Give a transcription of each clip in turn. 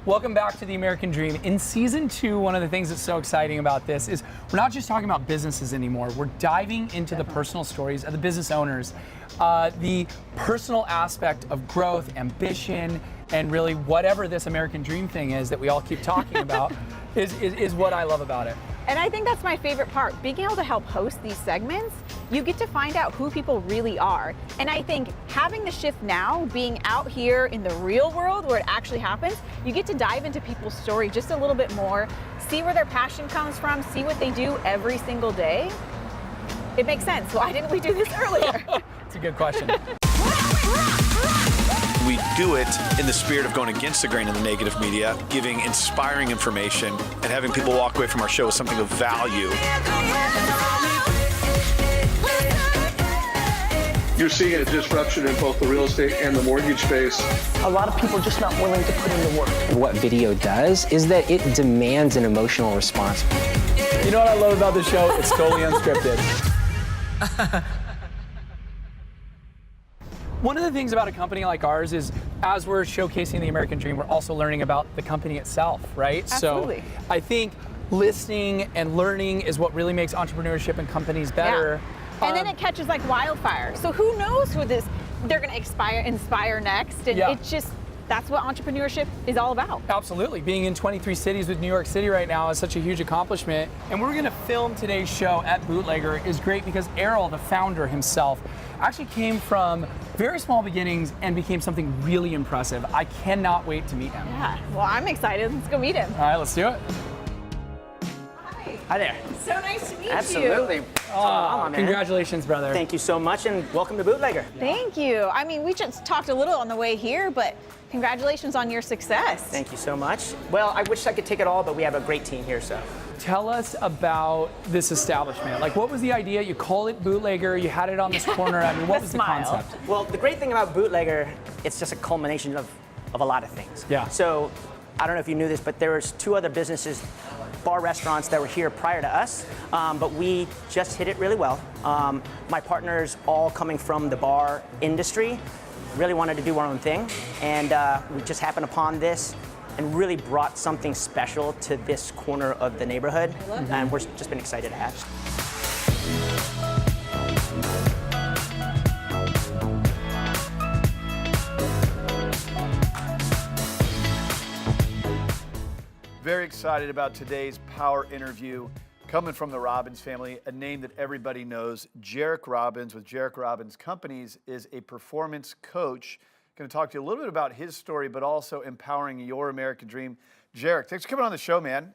Welcome back to The American Dream. In season 2, one of the things that's so exciting about this is we're not just talking about businesses anymore. We're diving into the personal stories of the business owners, the personal aspect of growth, ambition, and really whatever this American Dream thing is that we all keep talking about is what I love about it. And I think that's my favorite part. Being able to help host these segments, you get to find out who people really are. And I think having the shift now, being out here in the real world where it actually happens, you get to dive into people's story just a little bit more, see where their passion comes from, see what they do every single day. It makes sense. Why didn't we do this earlier? It's a good question. We do it in the spirit of going against the grain of the negative media, giving inspiring information, and having people walk away from our show with something of value. You're seeing a disruption in both the real estate and the mortgage space. A lot of people are just not willing to put in the work. What video does is that it demands an emotional response. You know what I love about the show? It's totally unscripted. One of the things about a company like ours is, as we're showcasing the American Dream, we're also learning about the company itself, right? Absolutely. So I think listening and learning is what really makes entrepreneurship and companies better. Yeah. And then it catches like wildfire. So who knows who they're going to inspire next. And it's just, that's what entrepreneurship is all about. Absolutely. Being in 23 cities with New York City right now is such a huge accomplishment. And we're going to film today's show at Bootlegger is great because Errol, the founder himself, actually came from very small beginnings and became something really impressive. I cannot wait to meet him. Yeah, well, I'm excited. Let's go meet him. All right, let's do it. Hi there. So nice to meet you. Absolutely. Oh, congratulations, brother. Thank you so much, and welcome to Bootlegger. Thank you. I mean, we just talked a little on the way here, but congratulations on your success. Thank you so much. Well, I wish I could take it all, but we have a great team here, so. Tell us about this establishment. Like, what was the idea? You call it Bootlegger, you had it on this corner. I mean, what was the concept? Well, the great thing about Bootlegger, it's just a culmination of a lot of things. Yeah. So, I don't know if you knew this, but there was 2 other businesses, bar restaurants that were here prior to us, but we just hit it really well. My partners, all coming from the bar industry, really wanted to do our own thing, and we just happened upon this and really brought something special to this corner of the neighborhood, and we're just been excited to have. Very excited about today's power interview coming from the Robbins family, a name that everybody knows. Jairek Robbins with Jairek Robbins Companies is a performance coach. Going to talk to you a little bit about his story, but also empowering your American dream. Jairek, thanks for coming on the show, man.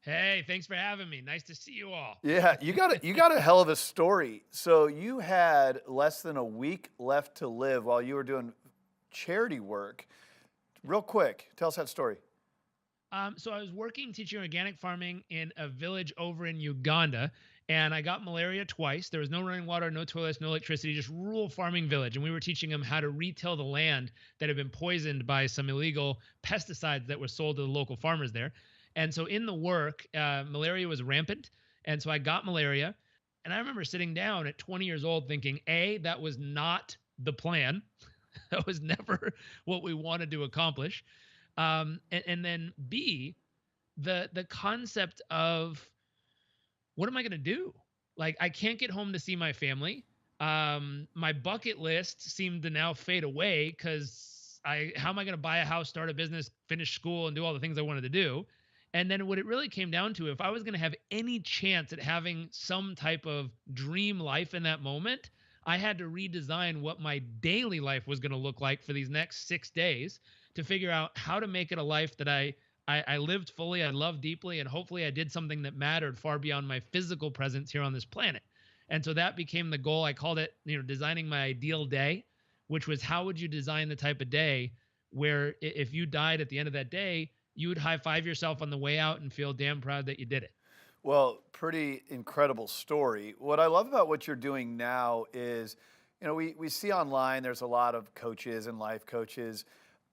Hey, thanks for having me. Nice to see you all. Yeah, you got a hell of a story. So you had less than a week left to live while you were doing charity work. Real quick, tell us that story. So I was working teaching organic farming in a village over in Uganda, and I got malaria twice. There was no running water, no toilets, no electricity, just rural farming village. And we were teaching them how to retill the land that had been poisoned by some illegal pesticides that were sold to the local farmers there. And so in the work, malaria was rampant. And so I got malaria. And I remember sitting down at 20 years old thinking, A, that was not the plan. That was never what we wanted to accomplish. And then B, the concept of what am I going to do? Like, I can't get home to see my family. My bucket list seemed to now fade away because how am I going to buy a house, start a business, finish school, and do all the things I wanted to do? And then what it really came down to, if I was going to have any chance at having some type of dream life in that moment, I had to redesign what my daily life was going to look like for these next 6 days to figure out how to make it a life that I lived fully, I loved deeply, and hopefully I did something that mattered far beyond my physical presence here on this planet. And so that became the goal. I called it, designing my ideal day, which was how would you design the type of day where if you died at the end of that day, you would high-five yourself on the way out and feel damn proud that you did it. Well, pretty incredible story. What I love about what you're doing now is, we see online there's a lot of coaches and life coaches.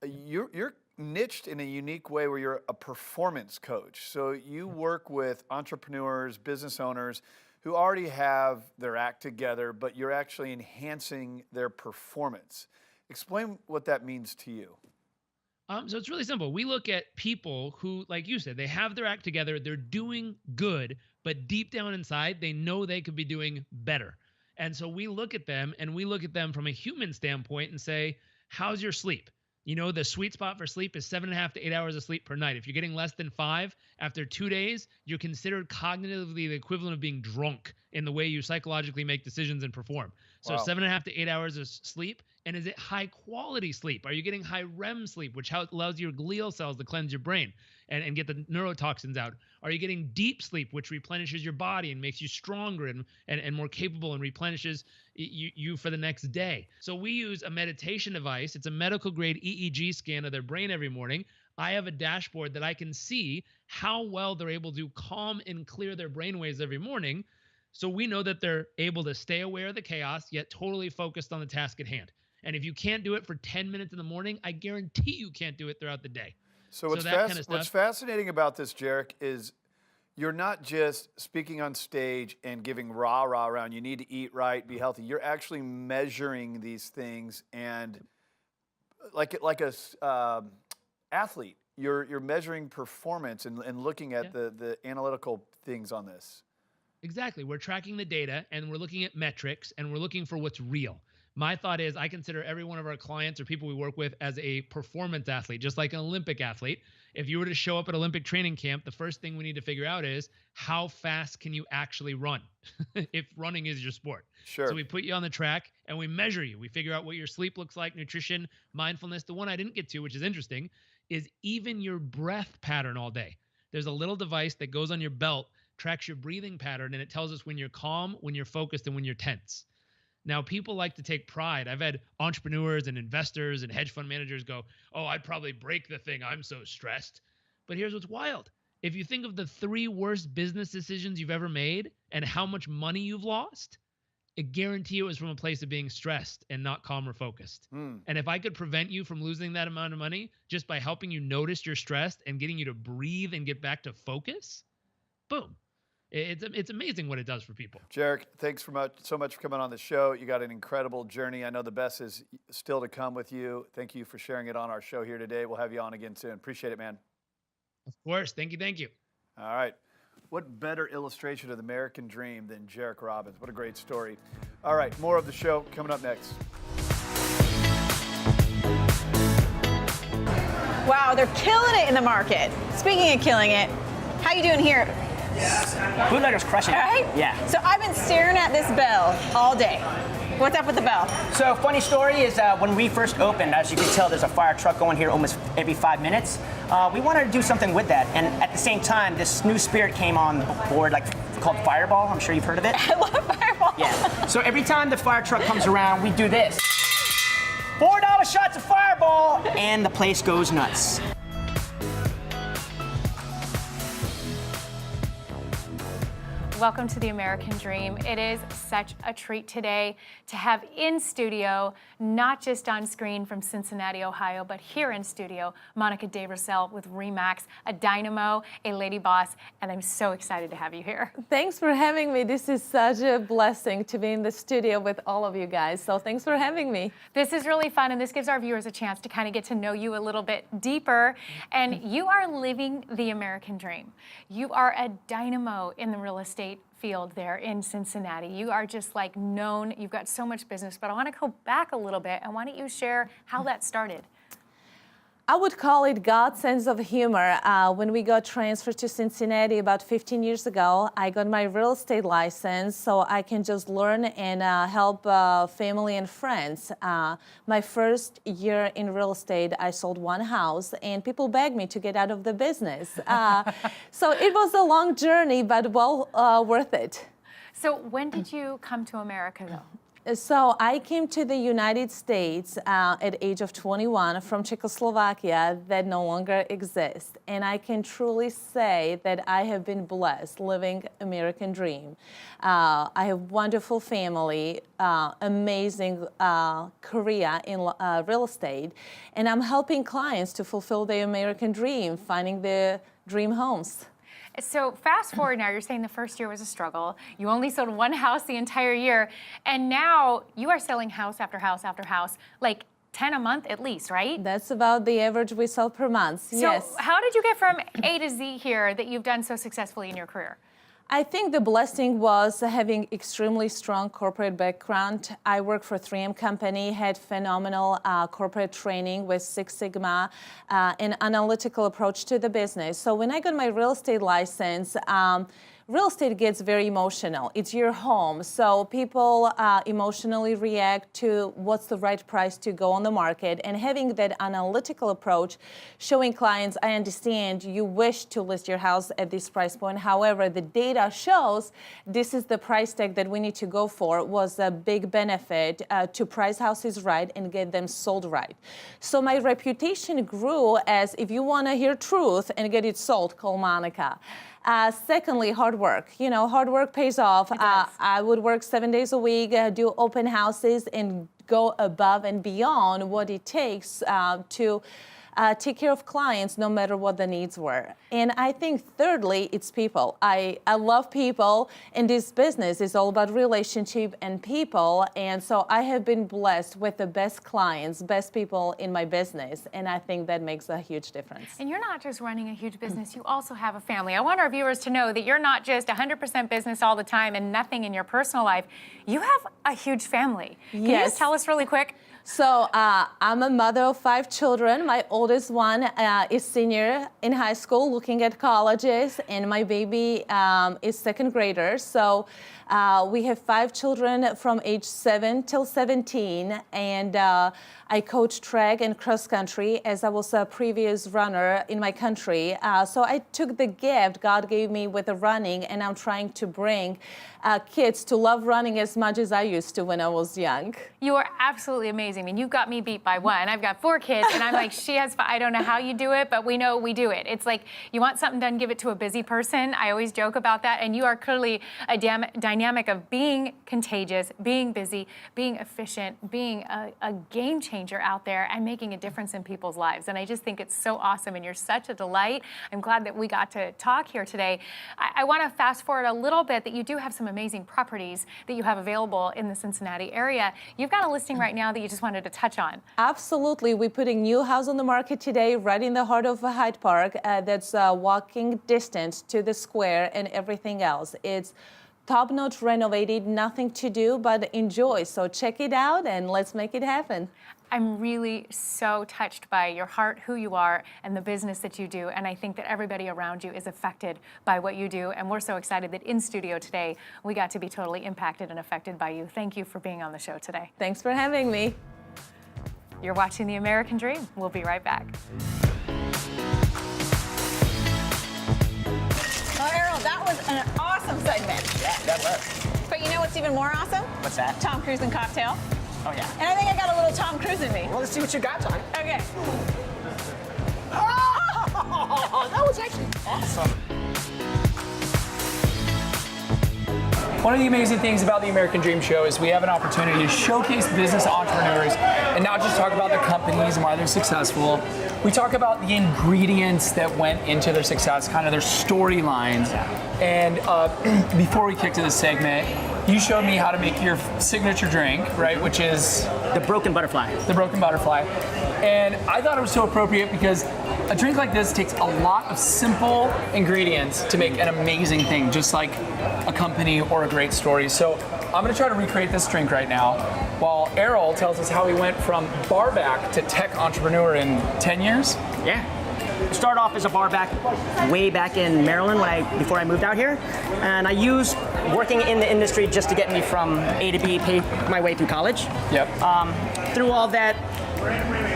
You're niched in a unique way where you're a performance coach. So you work with entrepreneurs, business owners who already have their act together, but you're actually enhancing their performance. Explain what that means to you. So it's really simple. We look at people who, like you said, they have their act together, they're doing good, but deep down inside, they know they could be doing better. And so we look at them and we look at them from a human standpoint and say, how's your sleep? You know, the sweet spot for sleep is 7.5 to 8 hours of sleep per night. If you're getting less than 5 after 2 days, you're considered cognitively the equivalent of being drunk in the way you psychologically make decisions and perform. So Wow. 7.5 to 8 hours of sleep. And is it high quality sleep? Are you getting high REM sleep, which allows your glial cells to cleanse your brain and get the neurotoxins out? Are you getting deep sleep, which replenishes your body and makes you stronger and more capable and replenishes you for the next day? So we use a meditation device. It's a medical grade EEG scan of their brain every morning. I have a dashboard that I can see how well they're able to calm and clear their brainwaves every morning. So we know that they're able to stay aware of the chaos, yet totally focused on the task at hand. And if you can't do it for 10 minutes in the morning, I guarantee you can't do it throughout the day. So what's, that kind of what's stuff. fascinating about this, Jairek, is you're not just speaking on stage and giving rah-rah around, you need to eat right, be healthy. You're actually measuring these things, and like a athlete, you're measuring performance and looking at the analytical things on this. Exactly. We're tracking the data and we're looking at metrics and we're looking for what's real. My thought is I consider every one of our clients or people we work with as a performance athlete, just like an Olympic athlete. If you were to show up at Olympic training camp, the first thing we need to figure out is how fast can you actually run if running is your sport. Sure. So we put you on the track and we measure you. We figure out what your sleep looks like, nutrition, mindfulness. The one I didn't get to, which is interesting, is even your breath pattern all day. There's a little device that goes on your belt, tracks your breathing pattern, and it tells us when you're calm, when you're focused, and when you're tense. Now, people like to take pride. I've had entrepreneurs and investors and hedge fund managers go, oh, I'd probably break the thing. I'm so stressed. But here's what's wild. If you think of the 3 worst business decisions you've ever made and how much money you've lost, I guarantee it was from a place of being stressed and not calm or focused. And if I could prevent you from losing that amount of money just by helping you notice you're stressed and getting you to breathe and get back to focus, boom. It's amazing what it does for people. Jairek, thanks so much for coming on the show. You got an incredible journey. I know the best is still to come with you. Thank you for sharing it on our show here today. We'll have you on again soon. Appreciate it, man. Of course. Thank you. Thank you. All right. What better illustration of the American dream than Jairek Robbins? What a great story. All right, more of the show coming up next. Wow, they're killing it in the market. Speaking of killing it, how you doing here? Bootlegger's crushing it. All right? Yeah. So I've been staring at this bell all day. What's up with the bell? So funny story is when we first opened, as you can tell, there's a fire truck going here almost every 5 minutes. We wanted to do something with that. And at the same time, this new spirit came on board, called Fireball. I'm sure you've heard of it. I love Fireball. Yeah. So every time the fire truck comes around, we do this. $4 shots of Fireball, and the place goes nuts. Welcome to the American Dream. It is such a treat today to have in studio, not just on screen from Cincinnati, Ohio, but here in studio, Monika DeRoussel with Remax, a dynamo, a lady boss, and I'm so excited to have you here. Thanks for having me. This is such a blessing to be in the studio with all of you guys. So thanks for having me. This is really fun, and this gives our viewers a chance to kind of get to know you a little bit deeper. And you are living the American dream. You are a dynamo in the real estate field there in Cincinnati. You are just like known. You've got so much business, but I want to go back a little bit, and why don't you share how that started? I would call it God's sense of humor. When we got transferred to Cincinnati about 15 years ago, I got my real estate license so I can just learn and help family and friends. My first year in real estate, I sold 1 house and people begged me to get out of the business. So it was a long journey, but well worth it. So when did you come to America though? So I came to the United States at age of 21 from Czechoslovakia that no longer exists. And I can truly say that I have been blessed living American dream. I have wonderful family, amazing career in real estate, and I'm helping clients to fulfill their American dream, finding their dream homes. So fast forward now, you're saying the first year was a struggle. You only sold 1 house the entire year, and now you are selling house after house after house. Like 10 a month at least, right? That's about the average we sell per month, yes. So how did you get from A to Z here that you've done so successfully in your career? I think the blessing was having extremely strong corporate background. I worked for 3M company, had phenomenal corporate training with Six Sigma, an analytical approach to the business. So when I got my real estate license, real estate gets very emotional. It's your home. So people emotionally react to what's the right price to go on the market. And having that analytical approach, showing clients, I understand you wish to list your house at this price point. However, the data shows this is the price tag that we need to go for, was a big benefit to price houses right and get them sold right. So my reputation grew as, if you want to hear truth and get it sold, call Monika. Secondly, hard work. You know, hard work pays off. I would work 7 days a week, do open houses, and go above and beyond what it takes to take care of clients no matter what the needs were. And I think thirdly, it's people. I love people, and this business is all about relationship and people. And so I have been blessed with the best clients, best people in my business. And I think that makes a huge difference. And you're not just running a huge business, you also have a family. I want our viewers to know that you're not just 100% business all the time and nothing in your personal life. You have a huge family. Can you just tell us really quick? So I'm a mother of 5 children. My oldest one is senior in high school, looking at colleges, and my baby is second grader. So we have 5 children from age 7 till 17, and I coach track and cross country as I was a previous runner in my country. So I took the gift God gave me with the running, and I'm trying to bring kids to love running as much as I used to when I was young. You are absolutely amazing. I mean, you got me beat by 1. I've got 4 kids, and I'm like, she has 5. I don't know how you do it, but we know we do it. It's like, you want something done, give it to a busy person. I always joke about that, and you are clearly a dynamic of being contagious, being busy, being efficient, being a game changer out there, and making a difference in people's lives. And I just think it's so awesome, and you're such a delight. I'm glad that we got to talk here today. I want to fast forward a little bit that you do have some amazing properties that you have available in the Cincinnati area. You've got a listing right now that you just wanted to touch on. Absolutely. We're putting new house on the market today, right in the heart of Hyde Park. That's walking distance to the square and everything else. It's top-notch renovated, nothing to do but enjoy. So check it out and let's make it happen. I'm really so touched by your heart, who you are, and the business that you do. And I think that everybody around you is affected by what you do. And we're so excited that in studio today, we got to be totally impacted and affected by you. Thank you for being on the show today. Thanks for having me. You're watching The American Dream. We'll be right back. Well, Errol, that was an awesome segment. Yeah, that was. But you know what's even more awesome? What's that? Tom Cruise and cocktail. Oh, yeah. And I think I got a little Tom Cruise in me. Well, let's see what you got, Tom. Okay. Oh, that was actually awesome. One of the amazing things about the American Dream Show is we have an opportunity to showcase business entrepreneurs and not just talk about their companies and why they're successful. We talk about the ingredients that went into their success, kind of their storylines. And before we kick to this segment, you showed me how to make your signature drink, right, which is The Broken Butterfly. The Broken Butterfly. And I thought it was so appropriate because a drink like this takes a lot of simple ingredients to make an amazing thing, just like a company or a great story. So I'm gonna try to recreate this drink right now, while Errol tells us how he went from barback to tech entrepreneur in 10 years. Yeah. Started off as a bar back way back in Maryland before I moved out here, and I used working in the industry just to get me from A to B, pay my way through college. Yep. Through all that,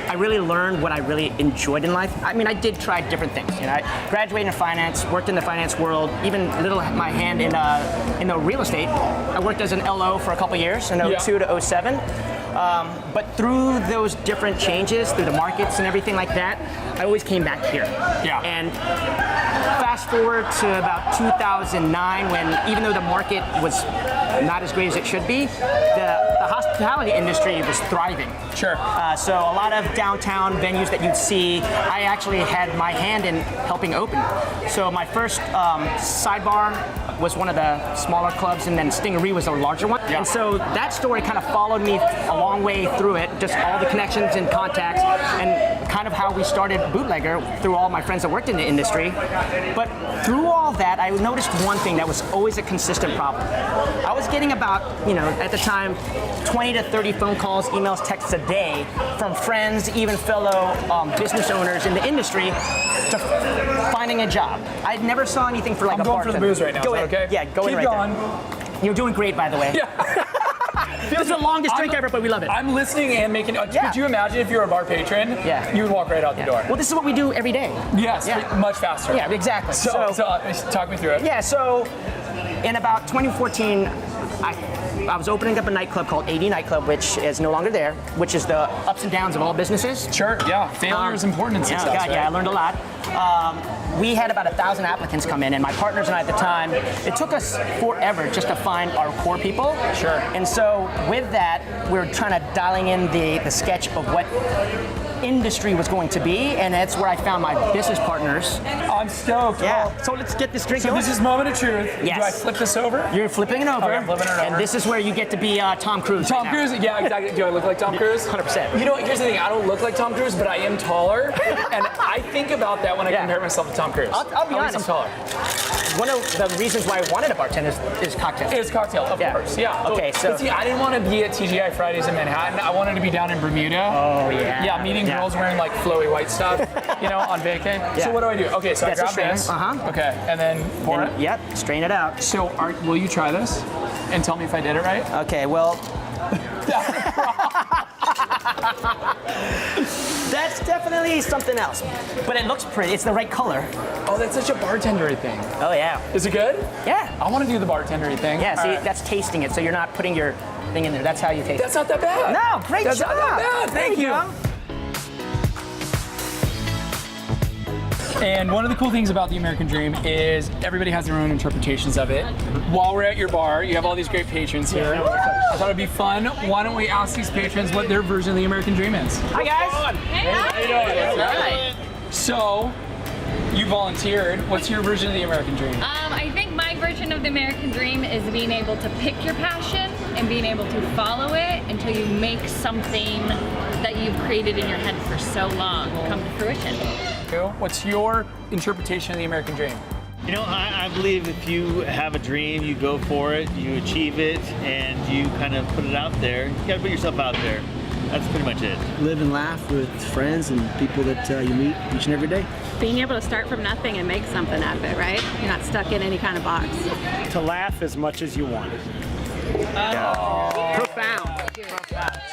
I really learned what I really enjoyed in life. I mean, I did try different things. You know, I graduated in finance, worked in the finance world, even my hand in the real estate. I worked as an LO for a couple years, in 02 to 07. But through those different changes, through the markets and everything like that, I always came back here. Yeah. And fast forward to about 2009, when even though the market was not as great as it should be, the hospitality industry was thriving. Sure. So a lot of downtown venues that you'd see, I actually had my hand in helping open. So my first sidebar was one of the smaller clubs, and then Stingaree was a larger one. Yeah. And so that story kind of followed me a long way through it, just all the connections and contacts, and kind of how we started Bootlegger through all my friends that worked in the industry. But through all that, I noticed one thing that was always a consistent problem. I was getting about, at the time, 20 to 30 phone calls, emails, texts a day from friends, even fellow business owners in the industry, to finding a job. I never saw anything for like I'm a going bartender. for the booze right now. Go Is in. that okay? Yeah, go Keep in right going. there. You're doing great, by the way. Yeah. This is the longest drink ever, but we love it. I'm listening and making. Yeah. Could you imagine if you were a bar patron? Yeah. You would walk right out the door. Well, this is what we do every day. Yes. Yeah. But much faster. Yeah, exactly. So talk me through it. Yeah, so in about 2014, I was opening up a nightclub called 80 Nightclub, which is no longer there, which is the ups and downs of all businesses. Sure. Yeah. Failure is important in success. Yeah, right? yeah, I learned a lot. We had about 1,000 applicants come in, and my partners and I at the time, it took us forever just to find our core people. Sure. And so with that, we were trying to dialing in the sketch of what industry was going to be, and that's where I found my business partners. I'm stoked. Yeah. Well, So let's get this drink so going. this is moment of truth. Yes. Do I flip this over? You're flipping it over, Okay, I'm flipping it over. and this is where you get to be Tom Cruise. Tom right now. Cruise? Yeah, exactly. Do I look like Tom Cruise? 100%. You know, here's the thing. I don't look like Tom Cruise, but I am taller, and I think about that when I Yeah. compare myself to Tom Cruise. I'll be At least honest. I'm taller. One of the reasons why I wanted a bartender is cocktails. It's cocktail, of Yeah. course. Yeah. Okay, so- But see, I didn't want to be at TGI Fridays in Manhattan. I wanted to be down in Bermuda. Oh, yeah. Yeah, meeting Yeah. girls wearing like flowy white stuff, on vacay. Yeah. So what do I do? Okay, so That's I a grab strainer. this. Uh-huh. Okay, and then pour it. Yep, strain it out. So will you try this and tell me if I did it right? Okay, well, that's definitely something else. But it looks pretty. It's the right color. Oh, that's such a bartendery thing. Oh, yeah. Is it good? Yeah. I want to do the bartendery thing. Yeah, see, All right. that's tasting it, so you're not putting your thing in there. That's how you taste That's not that bad. No, great That's job. not that bad. Thank There you you. go. And one of the cool things about the American Dream is everybody has their own interpretations of it. While we're at your bar, you have all these great patrons here. I thought it'd be fun. Why don't we ask these patrons what their version of the American Dream is? Hi, guys. Hey, how you doing? All right. So, you volunteered. What's your version of the American Dream? I think my version of the American Dream is being able to pick your passion and being able to follow it until you make something that you've created in your head for so long come to fruition. What's your interpretation of the American Dream? You know, I believe if you have a dream, you go for it, you achieve it, and you kind of put it out there. You gotta put yourself out there. That's pretty much it. Live and laugh with friends and people that you meet each and every day. Being able to start from nothing and make something out of it, right? You're not stuck in any kind of box. To laugh as much as you want. Profound.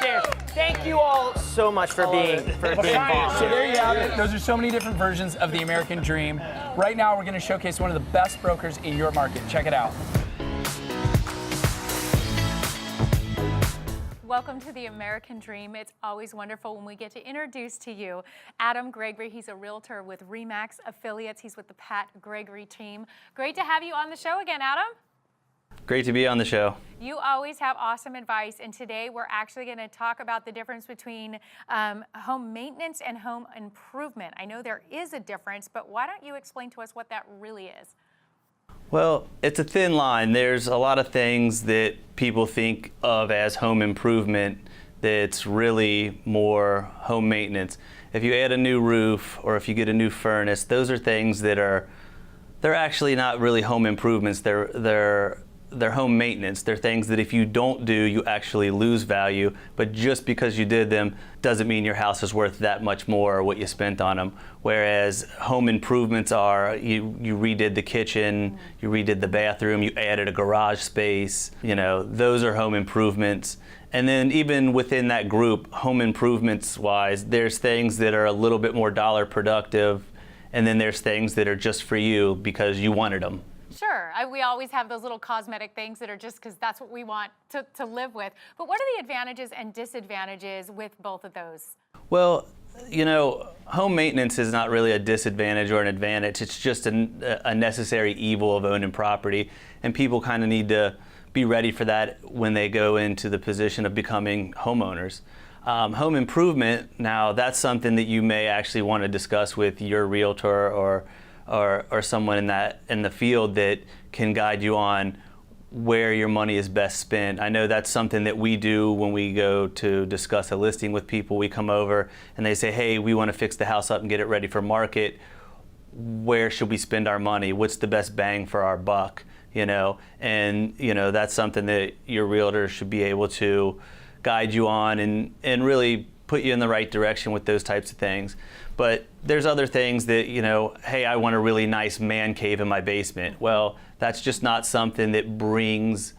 Cheers. Thank you all so much for being involved. So there you have it. Those are so many different versions of the American Dream. Right now, we're going to showcase one of the best brokers in your market. Check it out. Welcome to the American Dream. It's always wonderful when we get to introduce to you Adam Gregory. He's a realtor with RE/MAX Affiliates. He's with the Pat Gregory team. Great to have you on the show again, Adam. Great to be on the show. You always have awesome advice, and today we're actually going to talk about the difference between home maintenance and home improvement. I know there is a difference, but why don't you explain to us what that really is? Well, it's a thin line. There's a lot of things that people think of as home improvement that's really more home maintenance. If you add a new roof or if you get a new furnace, those are things that they're actually not really home improvements. They're home maintenance. They're things that if you don't do, you actually lose value. But just because you did them doesn't mean your house is worth that much more or what you spent on them. Whereas home improvements are, you redid the kitchen, you redid the bathroom, you added a garage space. Those are home improvements. And then even within that group, home improvements wise, there's things that are a little bit more dollar productive. And then there's things that are just for you because you wanted them. Sure, we always have those little cosmetic things that are just because that's what we want to live with. But what are the advantages and disadvantages with both of those? Well, home maintenance is not really a disadvantage or an advantage. It's just a necessary evil of owning property. And people kind of need to be ready for that when they go into the position of becoming homeowners. Home improvement, now that's something that you may actually want to discuss with your realtor or someone in the field that can guide you on where your money is best spent. I know that's something that we do when we go to discuss a listing with people. We come over and they say, hey, we want to fix the house up and get it ready for market. Where should we spend our money? What's the best bang for our buck? And that's something that your realtor should be able to guide you on and really put you in the right direction with those types of things. But there's other things that, hey, I want a really nice man cave in my basement. Well, that's just not something that brings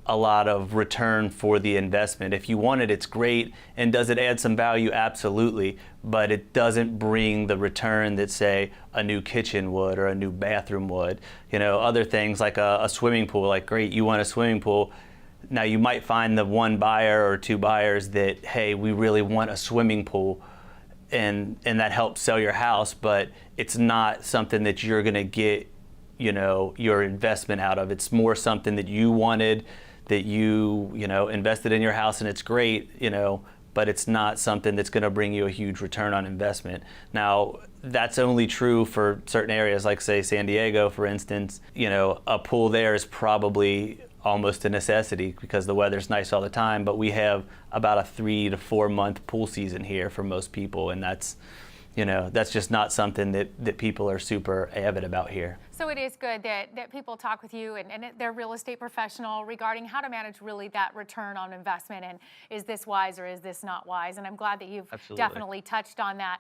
a lot of return for the investment. If you want it, it's great. And does it add some value? Absolutely. But it doesn't bring the return that, say, a new kitchen would or a new bathroom would. Other things like a swimming pool, like, great, you want a swimming pool. Now, you might find the one buyer or two buyers that, hey, we really want a swimming pool, and that helps sell your house, but it's not something that you're going to get, your investment out of. It's more something that you wanted, that you invested in your house, and it's great, but it's not something that's going to bring you a huge return on investment. Now, that's only true for certain areas, like, say, San Diego, for instance. A pool there is probably almost a necessity because the weather's nice all the time, but we have about a 3 to 4 month pool season here for most people, and that's just not something that people are super avid about here. So it is good that people talk with you and they're real estate professional regarding how to manage really that return on investment, and is this wise or is this not wise? And I'm glad that you've definitely touched on that.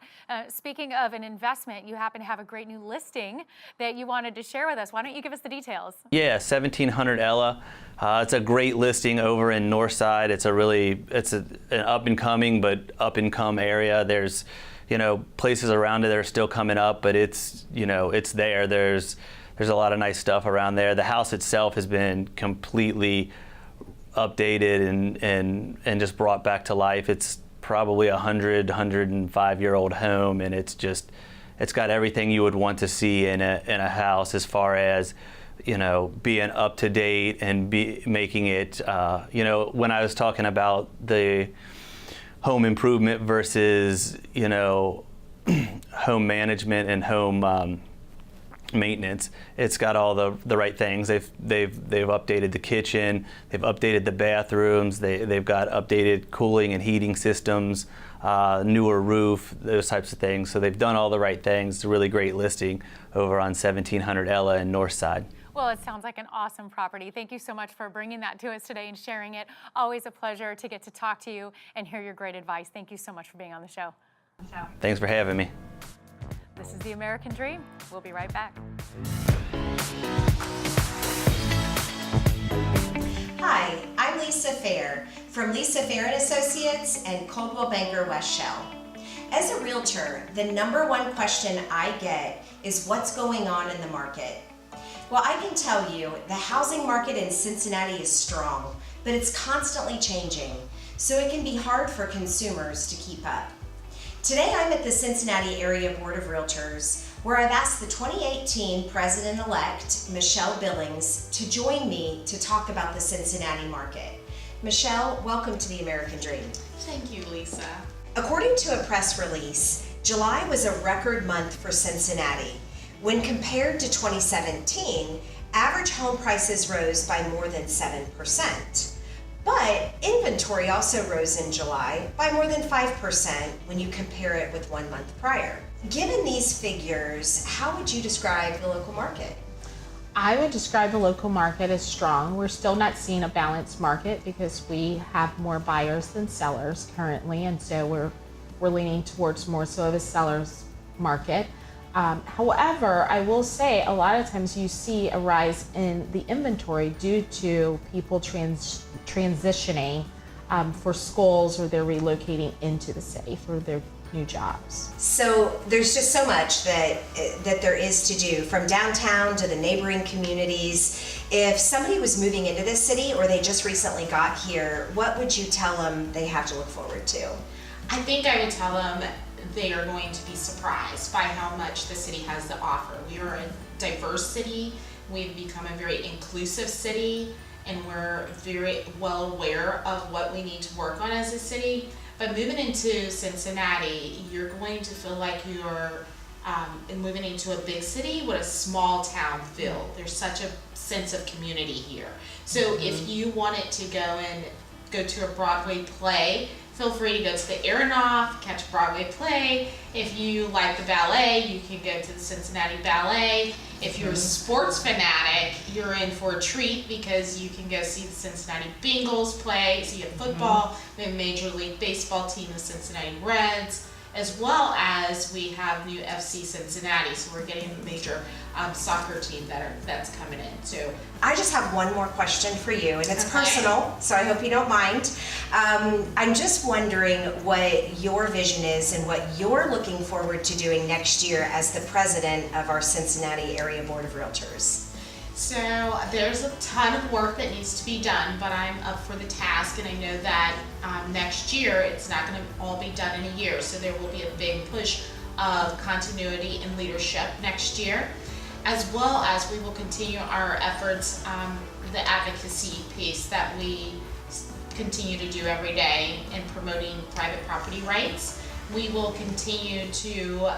Speaking of an investment, you happen to have a great new listing that you wanted to share with us. Why don't you give us the details? Yeah, 1700 Ella. It's a great listing over in Northside. It's an up and coming but up and come area. There's places around it that are still coming up, but it's there. There's a lot of nice stuff around there. The house itself has been completely updated and just brought back to life. It's probably 105-year-old home, and it's got everything you would want to see in a house as far as being up to date and making it. When I was talking about the home improvement versus home management and home maintenance, it's got all the right things. They've updated the kitchen, they've updated the bathrooms, they've got updated cooling and heating systems, newer roof, those types of things. So they've done all the right things. It's a really great listing over on 1700 Ella in Northside. Well, it sounds like an awesome property. Thank you so much for bringing that to us today and sharing it. Always a pleasure to get to talk to you and hear your great advice. Thank you so much for being on the show. Thanks for having me. This is The American Dream. We'll be right back. Hi, I'm Lisa Phair from Lisa Phair & Associates and Coldwell Banker West Shell. As a realtor, the #1 question I get is what's going on in the market. Well, I can tell you the housing market in Cincinnati is strong, but it's constantly changing, so it can be hard for consumers to keep up. Today I'm at the Cincinnati Area Board of Realtors, where I've asked the 2018 President-elect, Michelle Billings, to join me to talk about the Cincinnati market. Michelle, welcome to the American Dream. Thank you, Lisa. According to a press release, July was a record month for Cincinnati. When compared to 2017, average home prices rose by more than 7%. But inventory also rose in July by more than 5% when you compare it with 1 month prior. Given these figures, how would you describe the local market? I would describe the local market as strong. We're still not seeing a balanced market because we have more buyers than sellers currently, and so we're leaning towards more so of a seller's market. However, I will say a lot of times you see a rise in the inventory due to people transitioning for schools, or they're relocating into the city for their new jobs. So there's just so much that there is to do, from downtown to the neighboring communities. If somebody was moving into this city or they just recently got here, what would you tell them they have to look forward to? I think I would tell them they are going to be surprised by how much the city has to offer. We are a diverse city. We've become a very inclusive city, and we're very well aware of what we need to work on as a city. But moving into Cincinnati, you're going to feel like you're moving into a big city with a small town feel. There's such a sense of community here. So if you wanted to go to a Broadway play, feel free to go to the Aronoff, catch a Broadway play. If you like the ballet, you can go to the Cincinnati Ballet. If you're a sports fanatic, you're in for a treat because you can go see the Cincinnati Bengals play. So you have football, we have Major League Baseball team, the Cincinnati Reds, as well as we have new FC Cincinnati. So we're getting a major soccer team that's coming in. So I just have one more question for you, and it's personal, so I hope you don't mind. I'm just wondering what your vision is and what you're looking forward to doing next year as the president of our Cincinnati Area Board of Realtors. So there's a ton of work that needs to be done, but I'm up for the task, and I know that next year it's not going to all be done in a year, so there will be a big push of continuity and leadership next year, as well as we will continue our efforts, the advocacy piece that we continue to do every day in promoting private property rights. We will continue to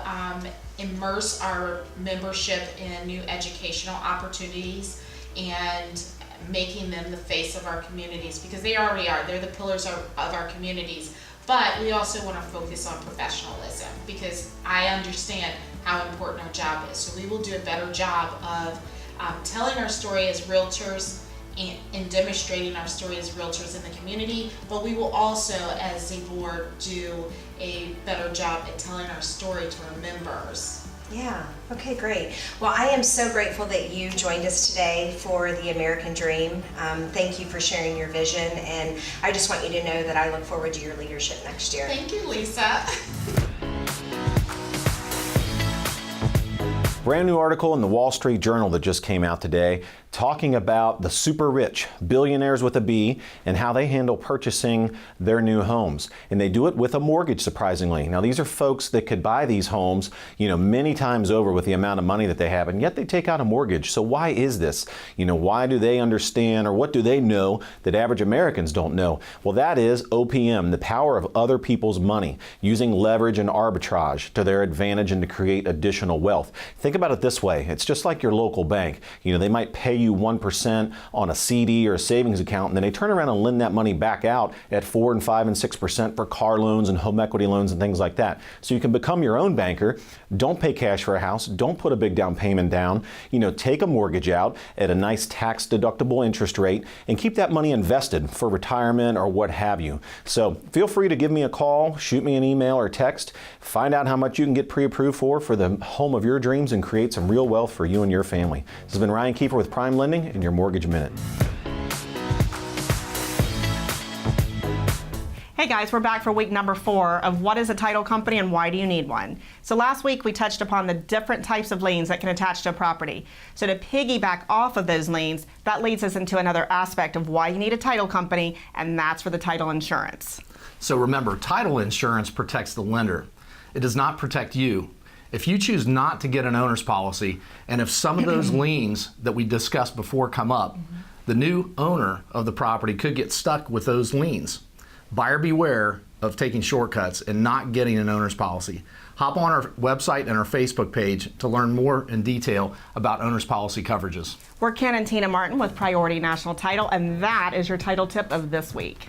immerse our membership in new educational opportunities and making them the face of our communities, because they already are. They're the pillars of our communities. But we also want to focus on professionalism, because I understand how important our job is. So we will do a better job of telling our story as realtors and demonstrating our story as realtors in the community, but we will also, as a board, do a better job at telling our story to our members. Yeah, okay, great. Well, I am so grateful that you joined us today for the American Dream. Thank you for sharing your vision, and I just want you to know that I look forward to your leadership next year. Thank you, Lisa. Brand new article in the Wall Street Journal that just came out today talking about the super rich, billionaires with a B, and how they handle purchasing their new homes. And they do it with a mortgage, surprisingly. Now, these are folks that could buy these homes, many times over with the amount of money that they have, and yet they take out a mortgage. So why is this? Why do they understand, or what do they know that average Americans don't know? Well, that is OPM, the power of other people's money, using leverage and arbitrage to their advantage and to create additional wealth. Think about it this way. It's just like your local bank. They might pay you 1% on a CD or a savings account, and then they turn around and lend that money back out at 4% and 5% and 6% for car loans and home equity loans and things like that. So you can become your own banker. Don't pay cash for a house. Don't put a big down payment down. Take a mortgage out at a nice tax deductible interest rate and keep that money invested for retirement or what have you. So feel free to give me a call, shoot me an email or text, find out how much you can get pre-approved for the home of your dreams, and create some real wealth for you and your family. This has been Ryan Kiefer with Prime Lending and your Mortgage Minute. Hey guys, we're back for week number 4 of what is a title company and why do you need one? So last week we touched upon the different types of liens that can attach to a property. So to piggyback off of those liens, that leads us into another aspect of why you need a title company, and that's for the title insurance. So remember, title insurance protects the lender. It does not protect you. If you choose not to get an owner's policy, and if some of those liens that we discussed before come up, the new owner of the property could get stuck with those liens. Buyer beware of taking shortcuts and not getting an owner's policy. Hop on our website and our Facebook page to learn more in detail about owner's policy coverages. We're Ken and Tina Martin with Priority National Title, and that is your title tip of this week.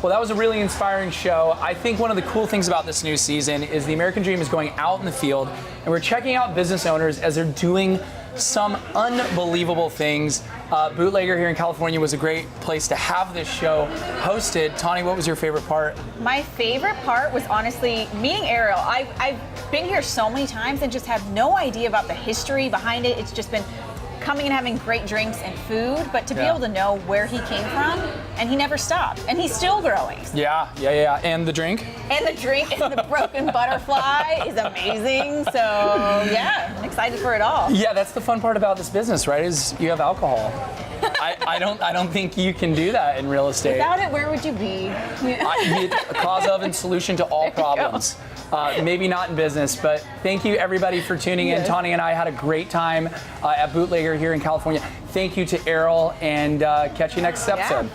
Well, that was a really inspiring show. I think one of the cool things about this new season is the American Dream is going out in the field, and we're checking out business owners as they're doing some unbelievable things. Bootlegger here in California was a great place to have this show hosted. Tawny, what was your favorite part? My favorite part was honestly meeting Errol. I've been here so many times and just have no idea about the history behind it. It's just been coming and having great drinks and food, but to be able to know where he came from, and he never stopped, and he's still growing. Yeah. And the drink? And the drink and the broken butterfly is amazing. So yeah, I'm excited for it all. Yeah, that's the fun part about this business, right? Is you have alcohol. I don't think you can do that in real estate. Without it, where would you be? A cause of and solution to all problems. Maybe not in business, but thank you everybody for tuning in. Tawny and I had a great time at Bootlegger here in California. Thank you to Errol, and catch you next episode.